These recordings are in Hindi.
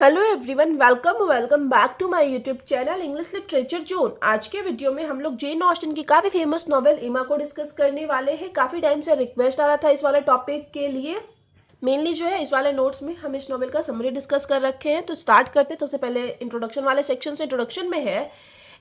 Hello everyone, welcome back to my YouTube channel English literature zone. आज के वीडियो में हम लोग जेन ऑस्टन की काफ़ी फेमस नॉवेल इमा को डिस्कस करने वाले हैं। काफ़ी टाइम से रिक्वेस्ट आ रहा था इस वाले टॉपिक के लिए। मेनली जो है इस वाले नोट्स में हम इस नॉवेल का समरी डिस्कस कर रखे हैं। तो स्टार्ट करते हैं। सबसे पहले इंट्रोडक्शन वाले सेक्शन से। इंट्रोडक्शन में है,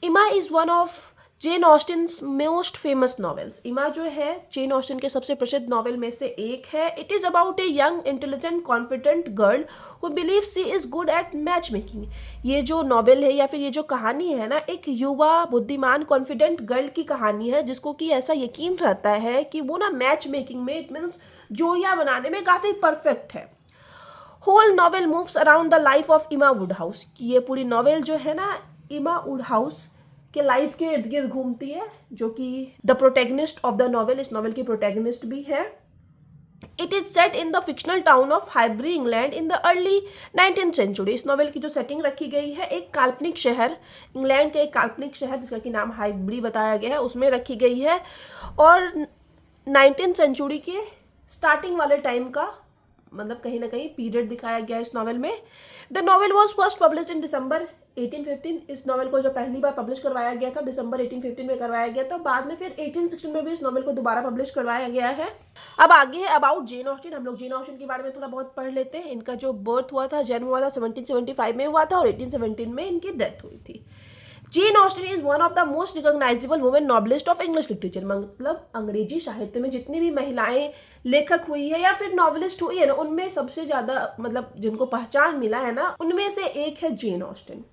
इमा is one of Jane Austen most famous novels. इमा जो है जेन ऑस्टिन के सबसे प्रसिद्ध नॉवेल में से एक है। It is about a young intelligent confident girl who believe she is good at match making. ये जो नॉवेल है या फिर ये जो कहानी है ना, एक युवा बुद्धिमान कॉन्फिडेंट गर्ल की कहानी है जिसको कि ऐसा यकीन रहता है कि वो ना मैच मेकिंग में, इट मीन्स जोड़ियाँ बनाने में काफ़ी परफेक्ट है। Whole novel moves around the life of Emma Woodhouse. कि ये पूरी नॉवेल जो है ना इमा वुडहाउस के लाइफ के इर्द गिर्द घूमती है, जो कि the protagonist of the novel, इस नॉवेल की प्रोटैगनिस्ट भी है। It is set in the fictional town of Highbury England in the early 19th century. इस नॉवेल की जो सेटिंग रखी गई है, एक काल्पनिक शहर, इंग्लैंड के एक काल्पनिक शहर जिसका कि नाम हाइब्री बताया गया है, उसमें रखी गई है। और 19th सेंचुरी के स्टार्टिंग वाले टाइम का मतलब कहीं ना कहीं पीरियड दिखाया गया है इस नॉवेल में। The novel was first published in December 1815। इस नॉवेल को जो पहली बार पब्लिश करवाया गया था दिसंबर 1815 में करवाया गया था। बाद में फिर 1816 में भी इस नॉवेल को दोबारा पब्लिश करवाया गया है। अब आगे है अबाउट जेन ऑस्टिन। हम लोग जेन ऑस्टिन के बारे में थोड़ा बहुत पढ़ लेते हैं। इनका जो बर्थ हुआ था, जन्म हुआ था 1775 में हुआ था और 1817 में इनकी डेथ हुई थी। Jane Austen is one of the most recognisable women novelist of English literature. मतलब अंग्रेजी साहित्य में जितनी भी महिलाएं लेखक हुई है या फिर नॉवलिस्ट हुई है ना, उनमें सबसे ज्यादा मतलब जिनको पहचान मिला है ना, उनमें से एक है Jane Austen.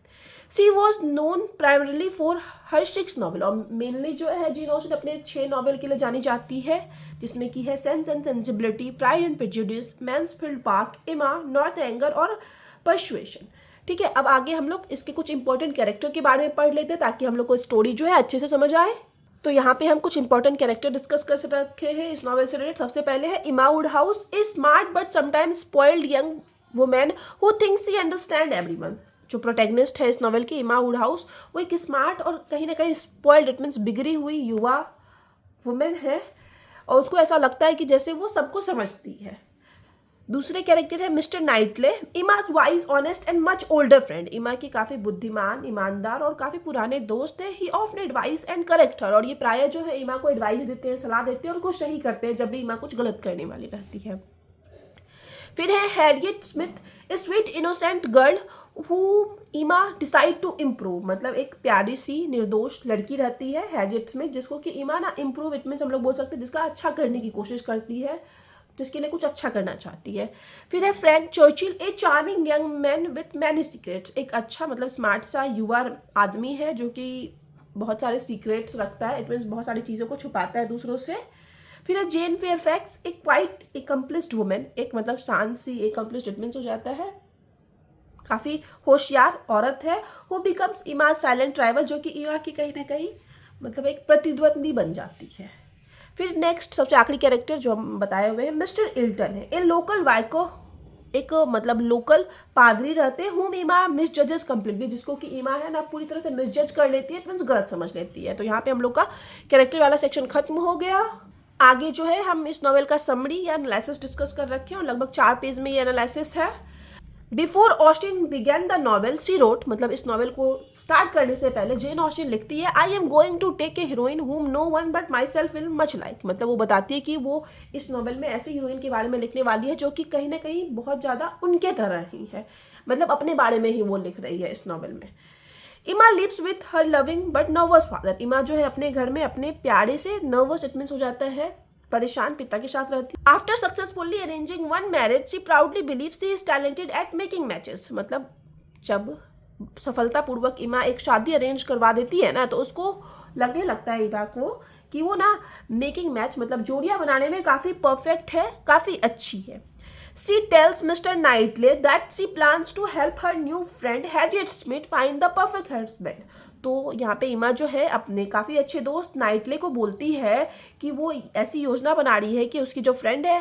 She was known primarily for her 6 novel. और मेनली जो है जेन ऑस्टिन अपने 6 नॉवल के लिए जानी जाती है, जिसमें की है sense and sensibility, pride and prejudice, Mansfield park, इमा, नॉर्थ एंगर और पर्सुएशन। ठीक है, अब आगे हम लोग इसके कुछ इंपॉर्टेंट कैरेक्टर के बारे में पढ़ लेते हैं ताकि हम लोग को स्टोरी जो है अच्छे से समझ आए। तो यहाँ पे हम कुछ इंपॉर्टेंट कैरेक्टर डिस्कस कर रखे हैं इस नॉवेल से रिलेटेड। सबसे पहले है इमा Woodhouse, A smart but sometimes spoiled young women who thinks she understand everyone. जो प्रोटैगनिस्ट है इस नॉवेल की, इमा वुडहाउस, वो एक स्मार्ट और कहीं ना कहीं स्पॉइल्ड, इट मीन्स बिगड़ी हुई युवा वुमेन है और उसको ऐसा लगता है कि जैसे वो सबको समझती है। दूसरे कैरेक्टर है mister Knightley, Emma's wise honest and much older friend. Emma की काफ़ी बुद्धिमान, ईमानदार और काफ़ी पुराने दोस्त हैं। He often advice and correct her. और ये प्राय जो है इमा को एडवाइस देते हैं, सलाह देते हैं और उसको सही करते हैं जब भी इमा कुछ गलत करने वाली रहती है। फिर है Harriet Smith, A sweet innocent girl who इमा डिसाइड टू इम्प्रूव। मतलब एक प्यारी सी निर्दोष लड़की रहती है हैरियट स्मिथ, जिसको कि इमा ना इम्प्रूव, इट मीन्स हम लोग बोल सकते हैं जिसका अच्छा करने की कोशिश करती है, जिसके लिए कुछ अच्छा करना चाहती है। फिर है Frank Churchill, A charming young man with many secrets. एक अच्छा मतलब स्मार्ट सा युवा आदमी है जो कि बहुत सारे सीक्रेट्स रखता है, इट मीन्स बहुत सारी चीज़ों को छुपाता है दूसरों से। फिर है जेन फेयरफैक्स, एक क्वाइट एकम्प्लिस्ड वुमेन, एक मतलब शांत सी एकम्प्लिस्ड, इट मीन्स हो जाता है काफ़ी होशियार औरत है। वो बिकम्स इमा साइलेंट राइवल, जो कि इमा की कहीं ना कहीं मतलब एक प्रतिद्वंदी बन जाती है। फिर नेक्स्ट सबसे आखिरी कैरेक्टर जो हम बताए हुए हैं मिस्टर इल्टन है, ए लोकल वाइको, एक मतलब लोकल पादरी रहते हैं, हुम इमा मिस जजेस कम्प्लीटली, जिसको कि इमा है ना पूरी तरह से मिस जज कर लेती है, मीन्स गलत समझ लेती है। तो यहाँ पे हम लोग का कैरेक्टर वाला सेक्शन खत्म हो गया। आगे जो है हम इस नॉवेल का समरी या एनालिसिस डिस्कस कर रखे हैं और लगभग 4 पेज में ये एनालिसिस है। Before Austen began the novel she wrote, मतलब इस नॉवेल को स्टार्ट करने से पहले जेन ऑस्टिन लिखती है, I am going to take a heroine whom no one but myself will much like. मतलब वो बताती है कि वो इस नॉवेल में ऐसी हीरोइन के बारे में लिखने वाली है जो कि कहीं ना कहीं बहुत ज़्यादा उनके तरह ही है, मतलब अपने बारे में ही वो लिख रही है इस नॉवेल में। Emma lives with her loving but nervous father. Emma जो है अपने घर में अपने प्यारे से नर्वस, इट मीन्स हो जाता है परेशान, पिता के साथ रहती है। After successfully arranging one marriage she proudly believes she is talented at making matches. मतलब जब सफलतापूर्वक इमा एक शादी अरेंज करवा देती है ना, तो उसको लगने लगता है इमा को कि वो ना मेकिंग मैच मतलब जोड़ियां बनाने में काफ़ी परफेक्ट है, काफ़ी अच्छी है। She tells Mr. Knightley that she plans to help her new friend Harriet Smith find the perfect husband. तो यहाँ पे इमा जो है अपने काफ़ी अच्छे दोस्त नाइटले को बोलती है कि वो ऐसी योजना बना रही है कि उसकी जो फ्रेंड है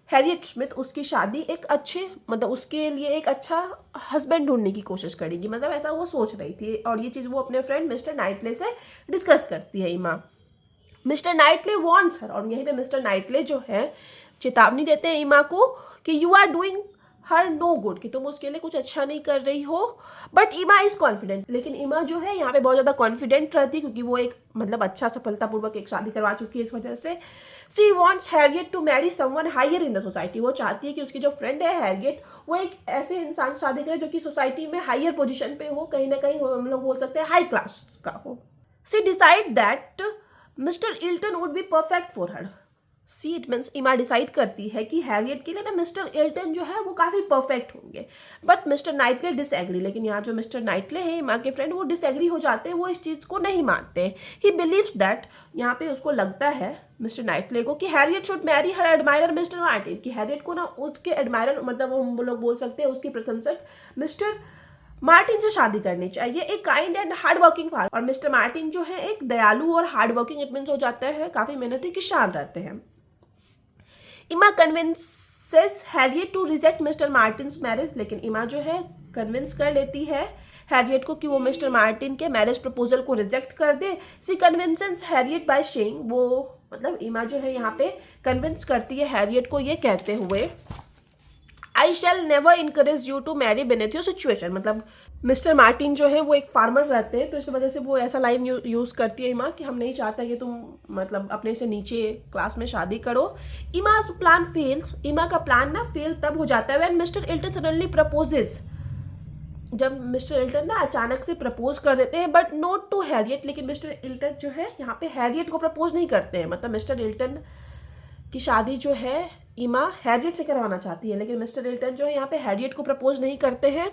हैरियट स्मिथ, उसकी शादी एक अच्छे मतलब उसके लिए एक अच्छा हस्बैंड ढूंढने की कोशिश करेगी, मतलब ऐसा वो सोच रही थी। और ये चीज़ वो अपने फ्रेंड मिस्टर नाइटले से डिस्कस करती है इमा। मिस्टर नाइटले वॉन्ट्स हर, और यहीं पे मिस्टर नाइटले जो है चेतावनी देते हैं इमा को कि you are doing her no good, कि तुम उसके लिए कुछ अच्छा नहीं कर रही हो। बट ईमा इज कॉन्फिडेंट, लेकिन ईमा जो है यहाँ पे बहुत ज़्यादा कॉन्फिडेंट रहती है, क्योंकि वो एक मतलब अच्छा सफलतापूर्वक एक शादी करवा चुकी है। इस वजह से she wants Harriet to marry someone higher in the society. वो चाहती है कि उसकी जो फ्रेंड है हैरियट, वो एक ऐसे इंसान से शादी करे जो कि सोसाइटी में हायर पोजिशन पे हो, कहीं ना कहीं हम लोग बोल सकते हैं हाई क्लास का हो। She decide that mister Elton would be perfect for her. See it means Emma decide करती है कि हैरियट के लिए ना मिस्टर इल्टन जो है वो काफ़ी परफेक्ट होंगे। बट मिस्टर नाइटले डिसएग्री, लेकिन यहाँ जो मिस्टर नाइटले हैं ईमा के फ्रेंड, वो डिसएग्री हो जाते हैं, वो इस चीज़ को नहीं मानते। ही बिलीव्स दैट, यहाँ पे उसको लगता है मिस्टर नाइटले को कि Harriet should marry her admirer mister Martin, कि हैरियट को ना उसके एडमायरर मतलब हम लोग बोल सकते हैं उसकी प्रशंसक मिस्टर मार्टिन से शादी करनी चाहिए, एक kind and hard working father. और मिस्टर मार्टिन जो है एक दयालु और हार्ड वर्किंग इट मीन्स हो जाता है काफ़ी मेहनती किसान रहते हैं। Emma convinces Harriet to reject mister Martin's marriage, लेकिन इमा जो है कन्विंस कर लेती है हैरियट को कि वो मिस्टर मार्टिन के मैरिज प्रपोजल को रिजेक्ट कर दे। सी कन्विंसेस हैरियट बाय सेइंग, वो मतलब इमा जो है यहाँ पे कन्विंस करती है हैरियट को ये कहते हुए, I shall never encourage you to marry beneath your situation. मतलब मिस्टर मार्टिन जो है वो एक फार्मर रहते हैं, तो इस वजह से वो ऐसा लाइन यूज़ करती है इमा कि हम नहीं चाहते कि तुम मतलब अपने से नीचे क्लास में शादी करो। इमा प्लान फेल्स, इमा का प्लान ना फेल तब हो जाता है when mister Elton suddenly proposes, जब मिस्टर इल्टन ना अचानक से प्रपोज कर देते हैं, बट नॉट टू हैरियट। लेकिन मिस्टर इल्टन जो है यहाँ पे हैरियट को प्रपोज नहीं करते हैं, मतलब मिस्टर इल्टन की शादी जो है इमा हैरियट से करवाना चाहती है, लेकिन मिस्टर इल्टन जो है यहाँ पे हैरियट को प्रपोज नहीं करते हैं।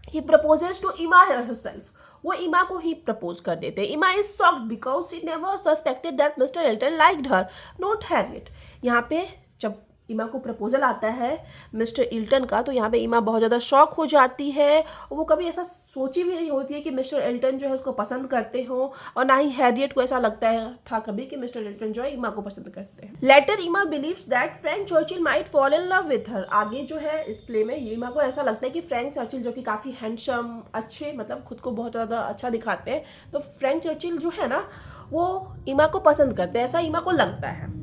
ही प्रपोजेस टू इमा हरसेल्फ, वो इमा को ही प्रपोज कर देते हैं। इमा is shocked because she never suspected that mister Elton liked her not Harriet. यहाँ पे जब इमा को प्रपोजल आता है मिस्टर इल्टन का, तो यहाँ पे इमा बहुत ज़्यादा शॉक हो जाती है। वो कभी ऐसा सोची भी नहीं होती है कि मिस्टर इल्टन जो है उसको पसंद करते हो, और ना ही हैरियट को ऐसा लगता है था कभी कि मिस्टर इल्टन जो है इमा को पसंद करते हैं। लेटर इमा believes that Frank Churchill might fall in love with her. आगे जो है इस प्ले में इमा को ऐसा लगता है कि फ्रैंक चर्चिल जो कि काफ़ी हैंडसम, अच्छे, मतलब खुद को बहुत ज़्यादा अच्छा दिखाते हैं, तो फ्रैंक चर्चिल जो है ना वो इमा को पसंद करते हैं, ऐसा इमा को लगता है।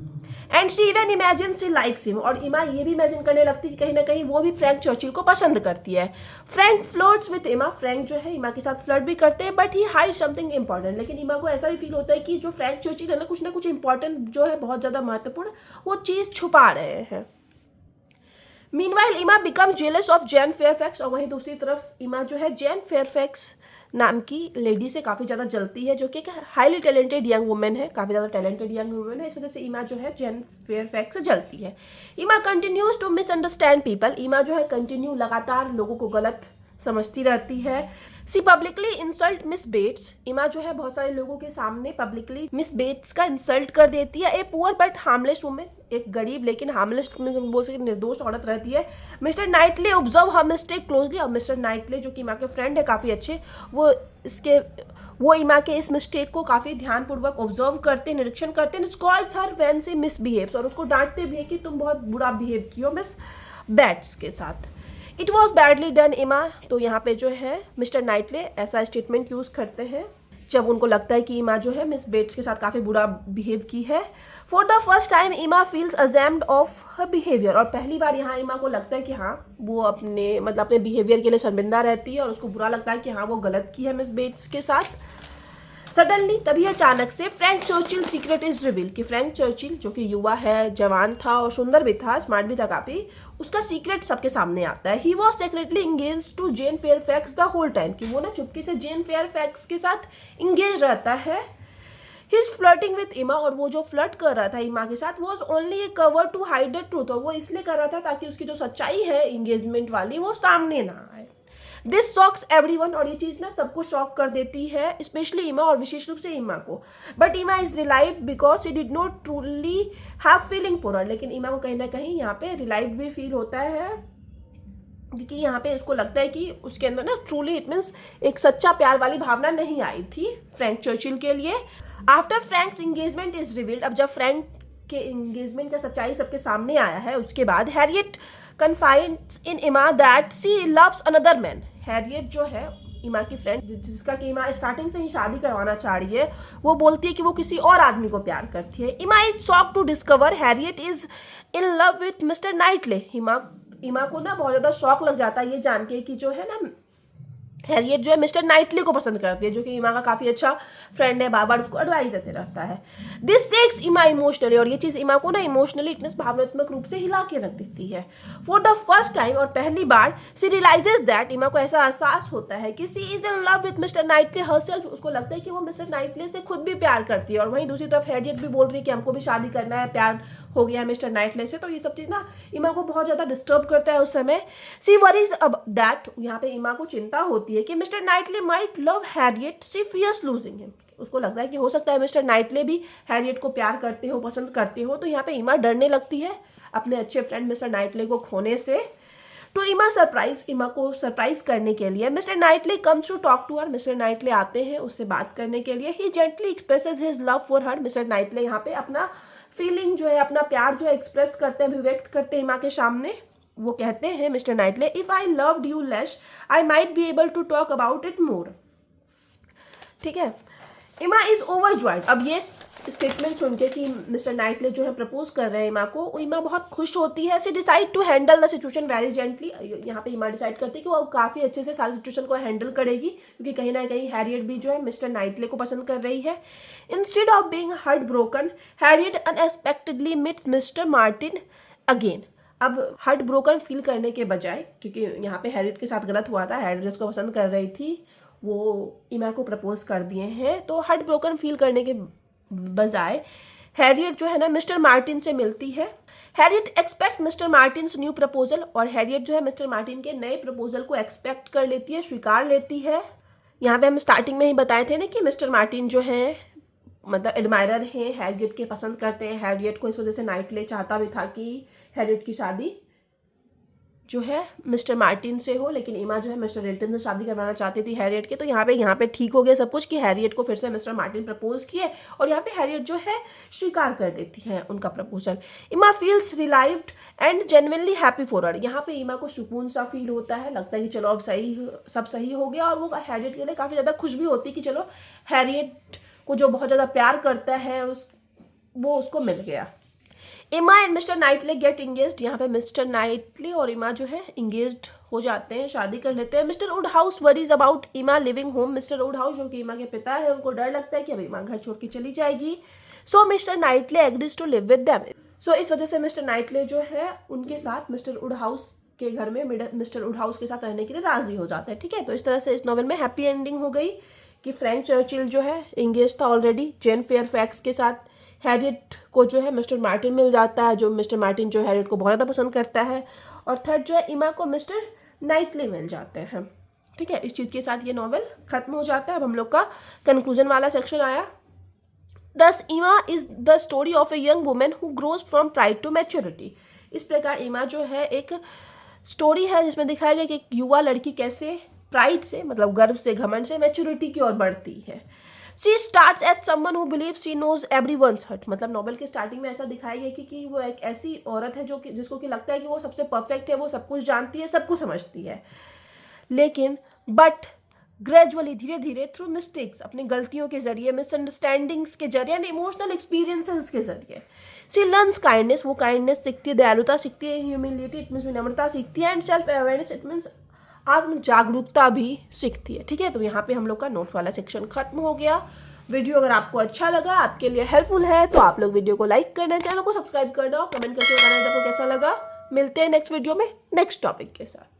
And she even imagine she likes him, और इमा ये भी इमेजिन करने लगती है कि कहीं ना कहीं वो भी फ्रैंक चर्चिल को पसंद करती है। फ्रैंक फ्लर्ट्स विद इमा, फ्रैंक जो है इमा के साथ फ्लर्ट भी करते हैं, but he hide something important. लेकिन इमा को ऐसा भी फील होता है कि जो फ्रैंक चर्चिल है ना कुछ इंपॉर्टेंट जो है बहुत ज़्यादा महत्वपूर्ण वो चीज़ छुपा रहे हैं। मीनवाइल इमा become jealous of Jain Fairfax, और वहीं दूसरी तरफ इमा जो है जैन फेयरफैक्स नाम की लेडी से काफ़ी ज़्यादा जलती है, जो कि एक हाईली टैलेंटेड यंग वुमेन है, काफ़ी ज़्यादा टैलेंटेड यंग वुमेन है। इस वजह से इमा जो है जैन फेयरफैक्स से जलती है। इमा कंटिन्यूज टू मिसअंडरस्टैंड पीपल, इमा जो है कंटिन्यू लगातार लोगों को गलत समझती रहती है। सी पब्लिकली इंसल्ट मिस बेट्स, इमा जो है बहुत सारे लोगों के सामने पब्लिकली मिस बेट्स का इंसल्ट कर देती है। A poor but harmless women, एक गरीब लेकिन हार्मलेस बोल सकते निर्दोष औरत रहती है। Mister Knightley observe her mistake closely, और मिस्टर नाइटले जो कि इमा के फ्रेंड है काफ़ी अच्छे, वो इमा के इस मिस्टेक को काफ़ी ध्यानपूर्वक ऑब्जर्व करते हैं, निरीक्षण करते हैं। स्कॉल्ड्स हर व्हेन शी मिसबिहेव्स, और उसको डांटते भी है कि तुम बहुत बुरा बिहेव कियो मिस बैट्स के साथ। इट वॉज बैडली डन इमा, तो यहाँ पे जो है मिस्टर नाइटले ऐसा स्टेटमेंट यूज़ करते हैं जब उनको लगता है कि इमा जो है मिस बेट्स के साथ काफ़ी बुरा बिहेव की है। फॉर द फर्स्ट टाइम इमा फील्स अजेम्ड ऑफ हर बिहेवियर, और पहली बार यहाँ इमा को लगता है कि हाँ वो अपने बिहेवियर के लिए शर्मिंदा रहती है, और उसको बुरा लगता है कि हाँ वो गलत की है मिस बेट्स के साथ। सडनली तभी अचानक से Frank Churchill secret is reveal, कि फ्रैंक चर्चिल जो कि युवा है, जवान था और सुंदर भी था, स्मार्ट भी था काफ़ी, उसका सीक्रेट सबके सामने आता है। He was secretly engage to Jane Fairfax the whole time, कि वो ना चुपके से जेन फेयरफैक्स के साथ इंगेज रहता है। ही इज फ्लर्टिंग विथ इमा, और वो जो फ्लर्ट कर रहा था इमा के साथ was only a cover to hide the truth, और वो इसलिए कर रहा था ताकि उसकी जो सच्चाई है इंगेजमेंट वाली वो सामने ना आए। दिस शॉक्स एवरीवन, और ये चीज़ ना सबको शॉक कर देती है, स्पेशली इमा, और विशेष रूप से इमा को। But Emma is relieve because she did not truly have feeling for her, लेकिन इमा को कहीं ना कहीं यहाँ पे रिलाइव भी फील होता है, क्योंकि यहाँ पे उसको लगता है कि उसके अंदर ना ट्रूली इट मीन्स एक सच्चा प्यार वाली भावना नहीं आई थी फ्रैंक चर्चिल के लिए। After Franks engagement is revealed, अब जब फ्रैंक के एंगेजमेंट का सच्चाई सबके सामने आया है उसके बाद हैरियट कन्फाइड्स इन इमा that she loves another man. Harriet जो है इमा की फ्रेंड, जिसका कि इमा स्टार्टिंग से ही शादी करवाना चाह रही है, वो बोलती है कि वो किसी और आदमी को प्यार करती है। Emma is shocked to discover Harriet is in love with mister Knightley, Emma Emma को ना बहुत ज़्यादा शौक लग जाता है ये जान के कि जो है ना हैरियट जो है मिस्टर नाइटली को पसंद करती है, जो कि ईमा का काफ़ी अच्छा फ्रेंड है, बार बार उसको एडवाइस देते रहता है। दिस सेक्स ईमा इमोशनली, और ये चीज़ ईमा को ना इमोशनली इतने भावनात्मक रूप से हिला के रख देती है। फॉर द फर्स्ट टाइम, और पहली बार, सी रियलाइजेज दैट, ईमा को ऐसा एहसास होता है कि she is in love with mister Knightley herself. उसको लगता है कि वो मिस्टर नाइटली से खुद भी प्यार करती है, और वहीं दूसरी तरफ हैरियट भी बोल रही है कि हमको भी शादी करना है, प्यार हो गया है मिस्टर नाइटली से। तो ये सब चीज़ ना ईमा को बहुत ज़्यादा डिस्टर्ब करता है उस समय। सी वरीज अब दैट, यहाँ पे ईमा को चिंता होती है कि mister Knightley might love Harriet, she fears losing him. उसको लग रहा है कि हो सकता है मिस्टर नाइटली भी हैरियट को प्यार करते हो, पसंद करते हो। तो यहाँ पे ईमा डरने लगती है अपने अच्छे फ्रेंड मिस्टर नाइटली को खोने से। तो ईमा को सरप्राइज करने के लिए mister Knightley comes to talk to her. Mister Knightley आते हैं उससे बात करने के लिए। He gently expresses his love for her. Mister Knightley यहाँ पे अपना फीलिंग जो है, अपना प्यार जो है एक्सप्रेस करते हैं, अभिव्यक्त करते हैं ईमा के सामने। वो कहते हैं mister Knightley, if I loved you less I might be able to talk about it more. ठीक है, ईमा इज ओवरजॉयड। अब ये स्टेटमेंट सुन के कि मिस्टर नाइटली जो है प्रपोज कर रहे हैं ईमा को, ईमा बहुत खुश होती है। She decide to handle the situation very gently. यहाँ पे ईमा डिसाइड करती है कि वो काफ़ी अच्छे से सारी सिचुएशन को हैंडल करेगी, क्योंकि कहीं ना कहीं हैरियट भी जो है मिस्टर नाइटली को पसंद कर रही है। Instead of being heart broken, Harriet unexpectedly meets mister Martin again. अब हार्ट ब्रोकन फील करने के बजाय, क्योंकि यहाँ पे हैरियट के साथ गलत हुआ था, हैरियट उसको पसंद कर रही थी, वो ईमा को प्रपोज कर दिए हैं, तो हार्ट ब्रोकन फील करने के बजाय हैरियट जो है ना मिस्टर मार्टिन से मिलती है। Harriet expect mister Martin new proposal, और हैरियट जो है मिस्टर मार्टिन के नए प्रपोजल को एक्सपेक्ट कर लेती है, स्वीकार लेती है। यहाँ पे हम स्टार्टिंग में ही बताए थे ना कि मिस्टर मार्टिन जो है मतलब एडमायरर हैं, हैरियट के पसंद करते हैं हैरियट को। इस वजह से नाइटली चाहता भी था कि हैरियट की शादी जो है मिस्टर मार्टिन से हो, लेकिन ईमा जो है मिस्टर रिल्टन से शादी करवाना चाहती थी हैरियट के। तो यहाँ पे ठीक हो गया सब कुछ कि हैरियट को फिर से मिस्टर मार्टिन प्रपोज किए, और यहाँ पे हैरियट जो है स्वीकार कर देती है उनका proposal. Emma feels relieved and genuinely happy for her. यहाँ पे ईमा को सुकून सा फील होता है, लगता है कि चलो अब सब सही हो गया, और वो हैरियट के लिए काफ़ी ज़्यादा खुश भी होती है कि चलो हैरियट को जो बहुत ज़्यादा प्यार करता है वो उसको मिल गया। Emma and mister Knightley get engaged. यहाँ पे मिस्टर नाइटली और ईमा जो है इंगेज्ड हो जाते हैं, शादी कर लेते हैं। मिस्टर वुडहाउस वरीज अबाउट ईमा लिविंग होम। मिस्टर वुडहाउस जो कि ईमा के पिता है, उनको डर लगता है कि अब ईमा घर छोड़ के चली जाएगी। So mister Knightley agrees to live with them. So इस वजह से मिस्टर नाइटली जो है उनके साथ मिस्टर वुडहाउस के घर में मिस्टर वुडहाउस के साथ रहने के लिए राजी हो जाता है। ठीक है, तो इस तरह से इस नॉवेल में हैप्पी एंडिंग हो गई कि फ्रैंक चर्चिल जो है इंगेज था ऑलरेडी जेन फेयरफैक्स के साथ। हैरियट को जो है मिस्टर मार्टिन मिल जाता है, जो मिस्टर मार्टिन जो हैरियट को बहुत ज़्यादा पसंद करता है। और थर्ड जो है ईमा को मिस्टर नाइटली मिल जाते हैं। ठीक है, इस चीज़ के साथ ये नॉवेल खत्म हो जाता है। अब हम लोग का कंक्लूजन वाला सेक्शन आया। Thus Emma is the story of a young women who grows from pride to maturity. इस प्रकार ईमा जो है एक स्टोरी है जिसमें दिखाया गया कि एक युवा लड़की कैसे प्राइड से, मतलब गर्व से, घमंड से मैच्योरिटी की ओर बढ़ती है। She starts as someone who believes she knows everyone's hurt। मतलब नॉवेल के स्टार्टिंग में ऐसा दिखाया गया कि वो एक ऐसी औरत है जो कि जिसको कि लगता है कि वो सबसे परफेक्ट है, वो सब कुछ जानती है, सब कुछ समझती है, लेकिन बट ग्रेजुअली, धीरे धीरे, थ्रू मिस्टेक्स, अपनी गलतियों के जरिए, मिसअंडरस्टैंडिंग्स के जरिए एंड इमोशनल एक्सपीरियंसेस के जरिए सी लर्न्स काइंडनेस। वो काइंडनेस सीखती है, दयालुता सीखती है, ह्यूमिलिटी इट मीन्स विनम्रता सीखती है, and self awareness it means आत्म जागरूकता भी सीखती है। ठीक है, तो यहाँ पे हम लोग का नोट्स वाला सेक्शन खत्म हो गया। वीडियो अगर आपको अच्छा लगा, आपके लिए हेल्पफुल है, तो आप लोग वीडियो को लाइक करना, चैनल को सब्सक्राइब करना और कमेंट करके बताना आपको कैसा लगा। मिलते हैं नेक्स्ट वीडियो में नेक्स्ट टॉपिक के साथ।